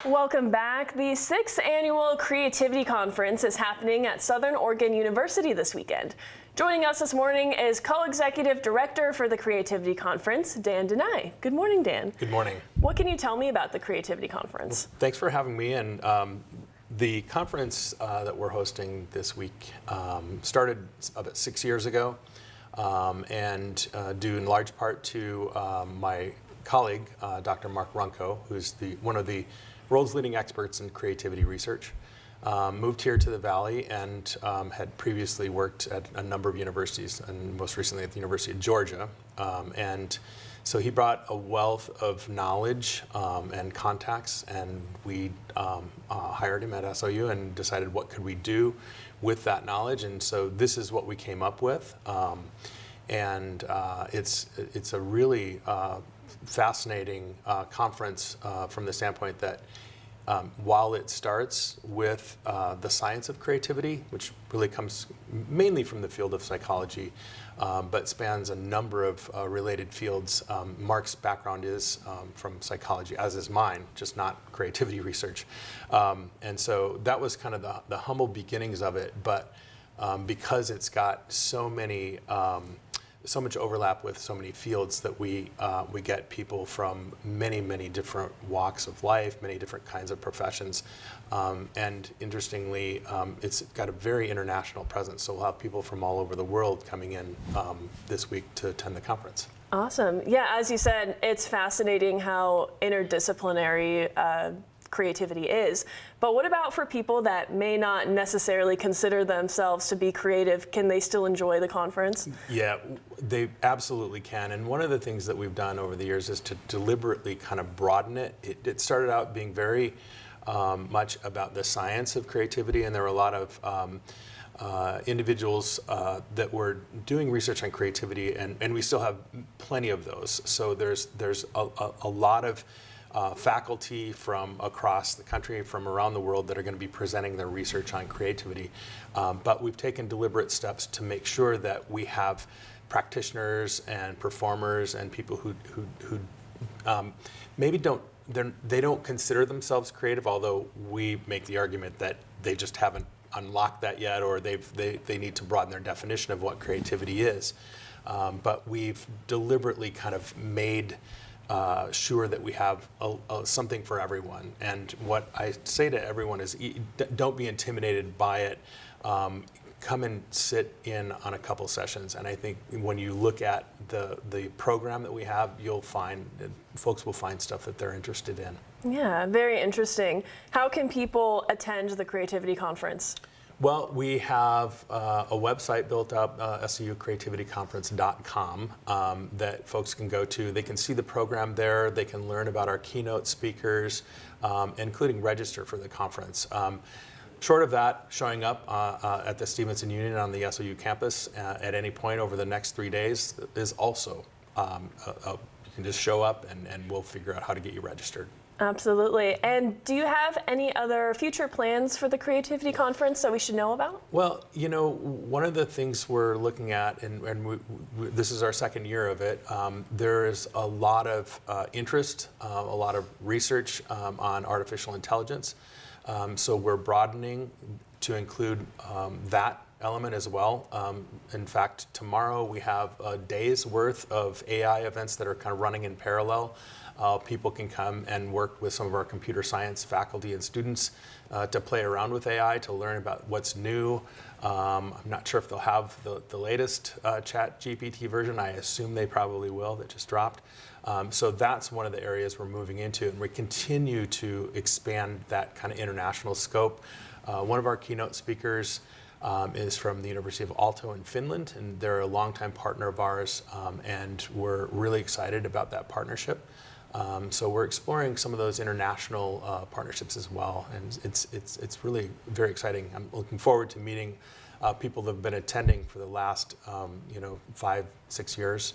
Welcome back. The 6th Annual Creativity Conference is happening at Southern Oregon University this weekend. Joining us this morning is Co-Executive Director for the Creativity Conference, DeNeui. Good morning, Dan. Good morning. What can you tell me about the Creativity Conference? Well, thanks for having me. And the conference that we're hosting this week started about 6 years ago and due in large part to my colleague, Dr. Mark Runco, who's one of the world's leading experts in creativity research. Moved here to the Valley and had previously worked at a number of universities, and most recently at the University of Georgia. And so he brought a wealth of knowledge and contacts, and we hired him at SOU and decided what could we do with that knowledge. And so this is what we came up with. And it's a really fascinating conference from the standpoint that while it starts with the science of creativity, which really comes mainly from the field of psychology, but spans a number of related fields. Mark's background is from psychology, as is mine, just not creativity research. And so that was kind of the humble beginnings of it, but because it's got so much overlap with so many fields that we get people from many different walks of life, many different kinds of professions, and interestingly, it's got a very international presence. So we'll have people from all over the world coming in this week to attend the conference. Awesome. Yeah, as you said, it's fascinating how interdisciplinary creativity is. But what about for people that may not necessarily consider themselves to be creative? Can they still enjoy the conference? Yeah, they absolutely can. And one of the things that we've done over the years is to deliberately kind of broaden it. It started out being very much about the science of creativity, and there were a lot of individuals that were doing research on creativity, and we still have plenty of those. So there's a lot of faculty from across the country, from around the world, that are going to be presenting their research on creativity. But we've taken deliberate steps to make sure that we have practitioners and performers and people who maybe they don't consider themselves creative, although we make the argument that they just haven't unlocked that yet, or they need to broaden their definition of what creativity is. But we've deliberately kind of made sure that we have something for everyone. And what I say to everyone is, don't be intimidated by it. Come and sit in on a couple sessions. And I think when you look at the program that we have, you'll find folks will find stuff that they're interested in. Yeah, very interesting. How can people attend the Creativity Conference? Well, we have a website built up, sucreativityconference.com, that folks can go to. They can see the program there. They can learn about our keynote speakers, including register for the conference. Short of that, showing up at the Stevenson Union on the SOU campus at any point over the next 3 days is also, you can just show up and we'll figure out how to get you registered. Absolutely. And do you have any other future plans for the Creativity Conference that we should know about? Well, you know, one of the things we're looking at, and this is our second year of it, there is a lot of interest, a lot of research on artificial intelligence. So we're broadening to include that element as well. In fact, tomorrow we have a day's worth of AI events that are kind of running in parallel. People can come and work with some of our computer science faculty and students to play around with AI, to learn about what's new. I'm not sure if they'll have the latest ChatGPT version. I assume they probably will, that just dropped. So that's one of the areas we're moving into, and we continue to expand that kind of international scope. One of our keynote speakers is from the University of Aalto in Finland, and they're a longtime partner of ours, and we're really excited about that partnership. So we're exploring some of those international partnerships as well, and it's really very exciting. I'm looking forward to meeting people that have been attending for the last 5-6 years.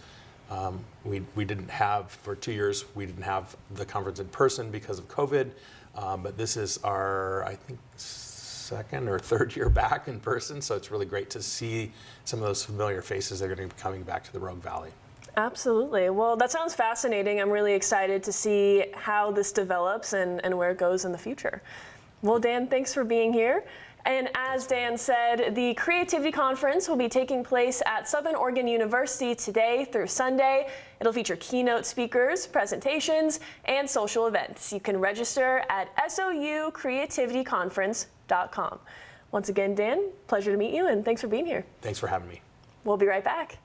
We didn't have, for 2 years, we didn't have the conference in person because of COVID, but this is our, I think, second or third year back in person, so it's really great to see some of those familiar faces that are going to be coming back to the Rogue Valley. Absolutely. Well, that sounds fascinating. I'm really excited to see how this develops and where it goes in the future. Well, Dan, thanks for being here. And as Dan said, the Creativity Conference will be taking place at Southern Oregon University today through Sunday. It'll feature keynote speakers, presentations, and social events. You can register at soucreativityconference.com. Once again, Dan, pleasure to meet you, and thanks for being here. Thanks for having me. We'll be right back.